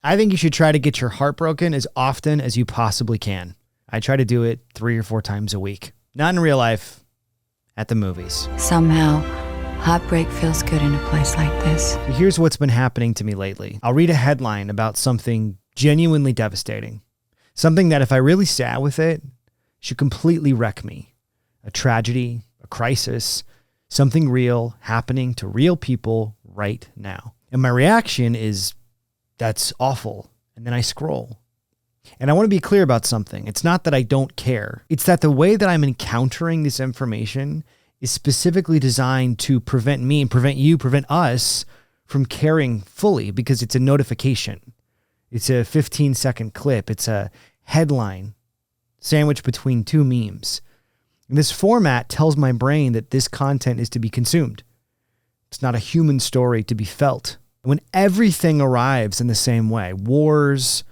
I think you should try to get your heart broken as often as you possibly can. I try to do it 3 or 4 times a week. Not in real life, at the movies. Somehow, heartbreak feels good in a place like this. Here's what's been happening to me lately. I'll read a headline about something genuinely devastating. Something that if I really sat with it, should completely wreck me. A tragedy, a crisis, something real happening to real people right now. And my reaction is, that's awful. And then I scroll. And I want to be clear about something. It's not that I don't care. It's that the way that I'm encountering this information is specifically designed to prevent me and prevent you, prevent us from caring fully, because it's a notification. It's a 15-second clip. It's a headline sandwiched between 2 memes. And this format tells my brain that this content is to be consumed. It's not a human story to be felt. When everything arrives in the same way, wars,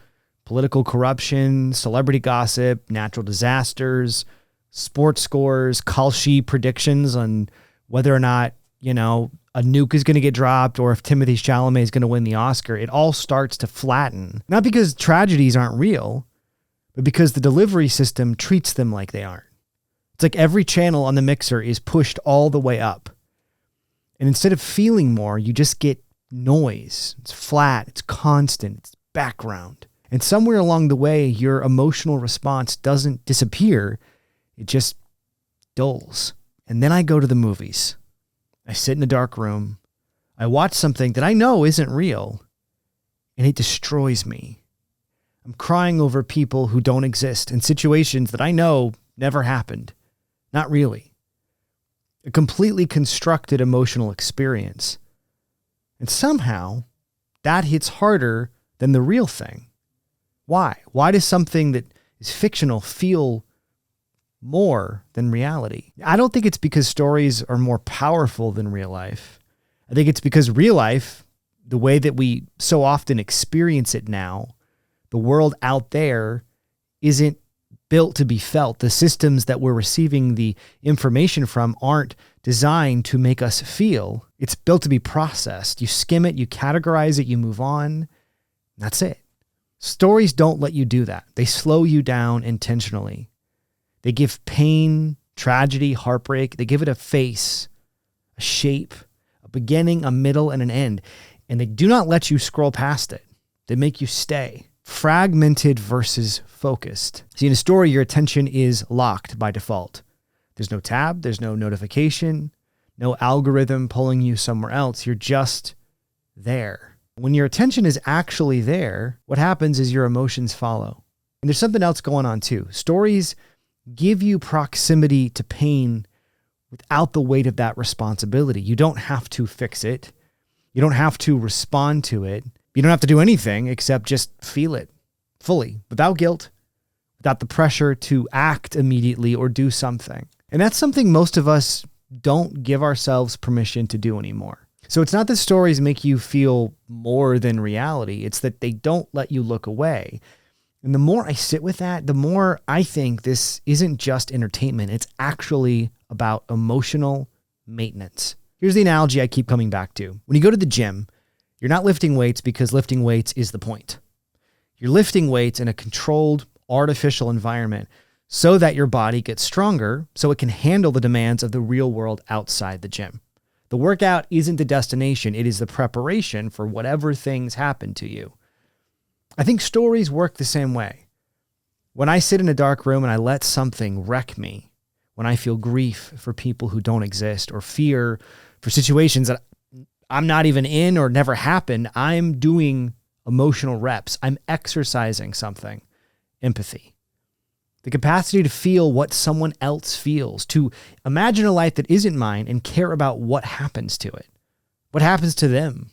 political corruption, celebrity gossip, natural disasters, sports scores, call sheet predictions on whether or not, a nuke is going to get dropped or if Timothée Chalamet is going to win the Oscar, it all starts to flatten. Not because tragedies aren't real, but because the delivery system treats them like they aren't. It's like every channel on the mixer is pushed all the way up. And instead of feeling more, you just get noise. It's flat, it's constant, it's background. And somewhere along the way, your emotional response doesn't disappear. It just dulls. And then I go to the movies. I sit in a dark room. I watch something that I know isn't real, and it destroys me. I'm crying over people who don't exist in situations that I know never happened. Not really. A completely constructed emotional experience. And somehow, that hits harder than the real thing. Why? Why does something that is fictional feel more than reality? I don't think it's because stories are more powerful than real life. I think it's because real life, the way that we so often experience it now, the world out there isn't built to be felt. The systems that we're receiving the information from aren't designed to make us feel. It's built to be processed. You skim it, you categorize it, you move on. That's it. Stories don't let you do that. They slow you down intentionally. They give pain, tragedy, heartbreak. They give it a face, a shape, a beginning, a middle, and an end. And they do not let you scroll past it. They make you stay. Fragmented versus focused. See, in a story, your attention is locked by default. There's no tab, there's no notification, no algorithm pulling you somewhere else. You're just there. When your attention is actually there, what happens is your emotions follow. And there's something else going on too. Stories give you proximity to pain without the weight of that responsibility. You don't have to fix it. You don't have to respond to it. You don't have to do anything except just feel it fully, without guilt, without the pressure to act immediately or do something. And that's something most of us don't give ourselves permission to do anymore. So it's not that stories make you feel more than reality. It's that they don't let you look away. And the more I sit with that, the more I think this isn't just entertainment. It's actually about emotional maintenance. Here's the analogy I keep coming back to. When you go to the gym, you're not lifting weights because lifting weights is the point. You're lifting weights in a controlled, artificial environment so that your body gets stronger so it can handle the demands of the real world outside the gym. The workout isn't the destination. It is the preparation for whatever things happen to you. I think stories work the same way. When I sit in a dark room and I let something wreck me, when I feel grief for people who don't exist or fear for situations that I'm not even in or never happened, I'm doing emotional reps. I'm exercising something, empathy. The capacity to feel what someone else feels, to imagine a life that isn't mine and care about what happens to it, what happens to them.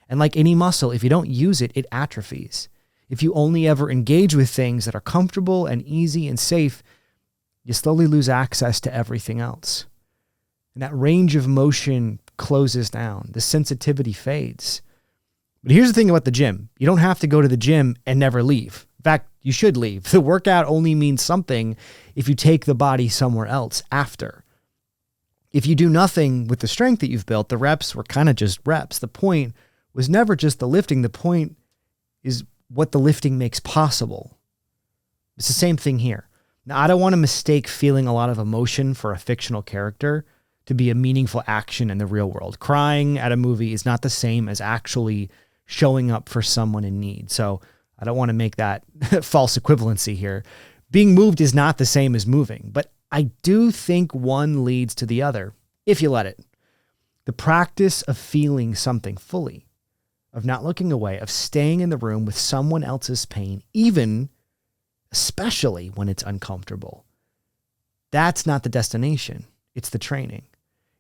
And like any muscle, if you don't use it, it atrophies. If you only ever engage with things that are comfortable and easy and safe, you slowly lose access to everything else. And that range of motion closes down. The sensitivity fades. But here's the thing about the gym. You don't have to go to the gym and never leave. In fact, you should leave. The workout only means something if you take the body somewhere else after. If you do nothing with the strength that you've built, the reps were kind of just reps. The point was never just the lifting. The point is what the lifting makes possible. It's the same thing here. Now, I don't want to mistake feeling a lot of emotion for a fictional character to be a meaningful action in the real world. Crying at a movie is not the same as actually showing up for someone in need. So I don't want to make that false equivalency here. Being moved is not the same as moving, but I do think one leads to the other, if you let it. The practice of feeling something fully, of not looking away, of staying in the room with someone else's pain, especially when it's uncomfortable. That's not the destination. It's the training.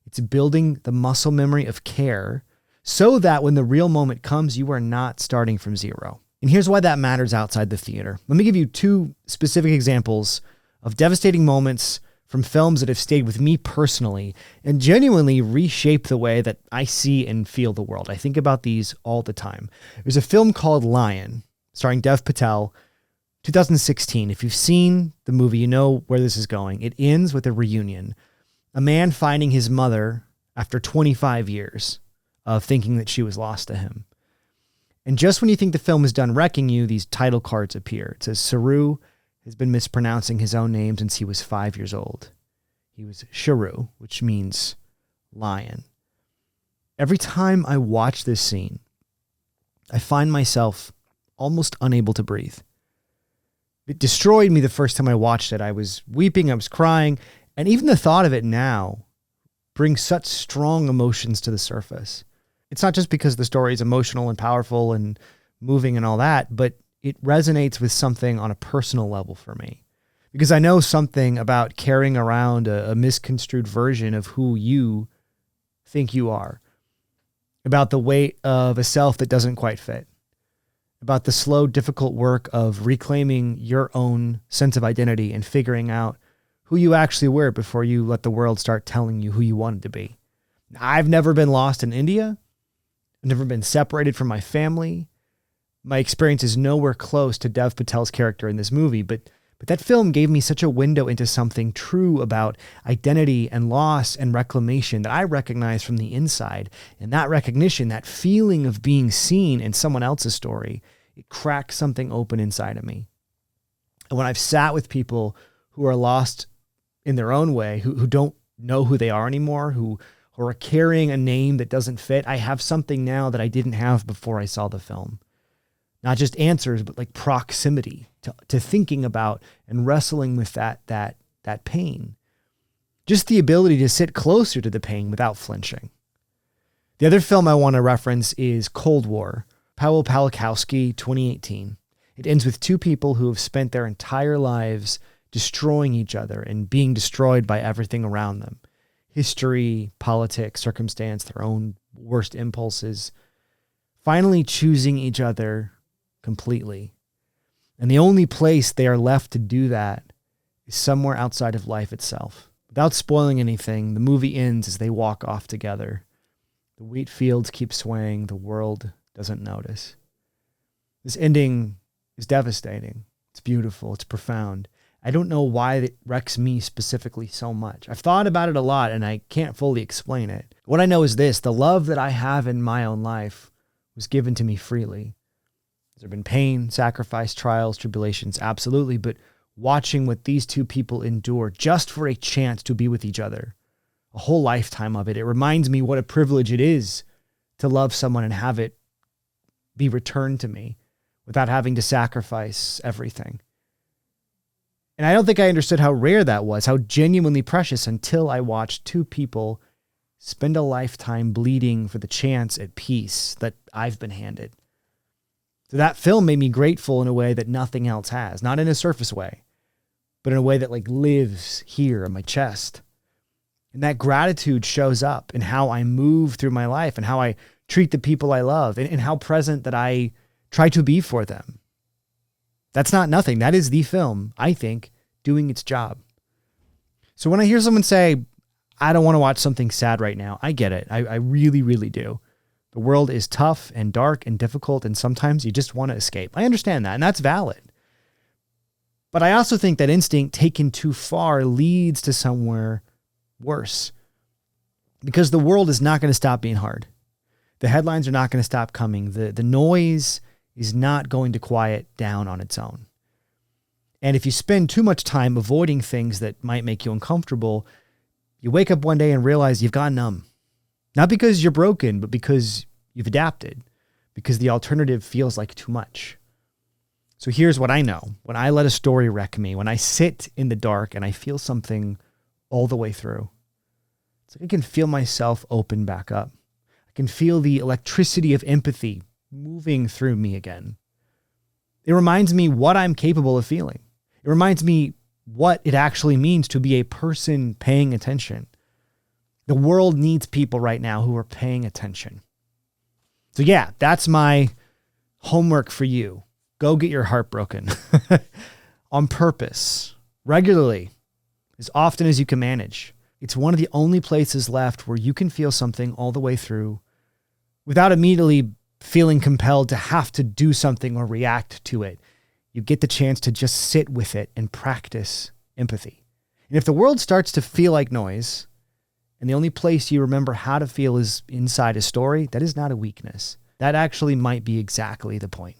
It's building the muscle memory of care so that when the real moment comes, you are not starting from zero. And here's why that matters outside the theater. Let me give you two specific examples of devastating moments from films that have stayed with me personally and genuinely reshape the way that I see and feel the world. I think about these all the time. There's a film called Lion, starring Dev Patel, 2016. If you've seen the movie, you know where this is going. It ends with a reunion. A man finding his mother after 25 years of thinking that she was lost to him. And just when you think the film is done wrecking you, these title cards appear. It says, Saru has been mispronouncing his own name since he was 5 years old. He was Sharu, which means lion. Every time I watch this scene, I find myself almost unable to breathe. It destroyed me the first time I watched it. I was weeping, I was crying, and even the thought of it now brings such strong emotions to the surface. It's not just because the story is emotional and powerful and moving and all that, but it resonates with something on a personal level for me. Because I know something about carrying around a misconstrued version of who you think you are. About the weight of a self that doesn't quite fit. About the slow, difficult work of reclaiming your own sense of identity and figuring out who you actually were before you let the world start telling you who you wanted to be. I've never been lost in India. I've never been separated from my family. My experience is nowhere close to Dev Patel's character in this movie, but that film gave me such a window into something true about identity and loss and reclamation that I recognize from the inside. And that recognition, that feeling of being seen in someone else's story, it cracks something open inside of me. And when I've sat with people who are lost in their own way, who don't know who they are anymore, who are carrying a name that doesn't fit, I have something now that I didn't have before I saw the film. Not just answers, but like proximity to thinking about and wrestling with that pain. Just the ability to sit closer to the pain without flinching. The other film I want to reference is Cold War, Powell Pawlikowski, 2018. It ends with two people who have spent their entire lives destroying each other and being destroyed by everything around them. History, politics, circumstance, their own worst impulses. Finally choosing each other completely. And the only place they are left to do that is somewhere outside of life itself. Without spoiling anything, the movie ends as they walk off together. The wheat fields keep swaying. The world doesn't notice. This ending is devastating. It's beautiful. It's profound. I don't know why it wrecks me specifically so much. I've thought about it a lot and I can't fully explain it. What I know is this: the love that I have in my own life was given to me freely. Has there been pain, sacrifice, trials, tribulations? Absolutely. But watching what these two people endure just for a chance to be with each other, a whole lifetime of it, it reminds me what a privilege it is to love someone and have it be returned to me without having to sacrifice everything. And I don't think I understood how rare that was, how genuinely precious, until I watched two people spend a lifetime bleeding for the chance at peace that I've been handed. So that film made me grateful in a way that nothing else has, not in a surface way, but in a way that like lives here in my chest. And that gratitude shows up in how I move through my life and how I treat the people I love and how present that I try to be for them. That's not nothing. That is the film, I think, doing its job. So when I hear someone say, I don't want to watch something sad right now, I get it. I really, really do. The world is tough and dark and difficult, and sometimes you just want to escape. I understand that, and that's valid. But I also think that instinct taken too far leads to somewhere worse. Because the world is not going to stop being hard. The headlines are not going to stop coming. The noise is not going to quiet down on its own. And if you spend too much time avoiding things that might make you uncomfortable, you wake up one day and realize you've gone numb. Not because you're broken, but because you've adapted, because the alternative feels like too much. So here's what I know. When I let a story wreck me, when I sit in the dark and I feel something all the way through, it's like I can feel myself open back up. I can feel the electricity of empathy moving through me again. It reminds me what I'm capable of feeling. It reminds me what it actually means to be a person paying attention. The world needs people right now who are paying attention. So yeah, that's my homework for you. Go get your heart broken on purpose, regularly, as often as you can manage. It's one of the only places left where you can feel something all the way through without immediately feeling compelled to have to do something or react to it. You get the chance to just sit with it and practice empathy. And if the world starts to feel like noise, and the only place you remember how to feel is inside a story, that is not a weakness. That actually might be exactly the point.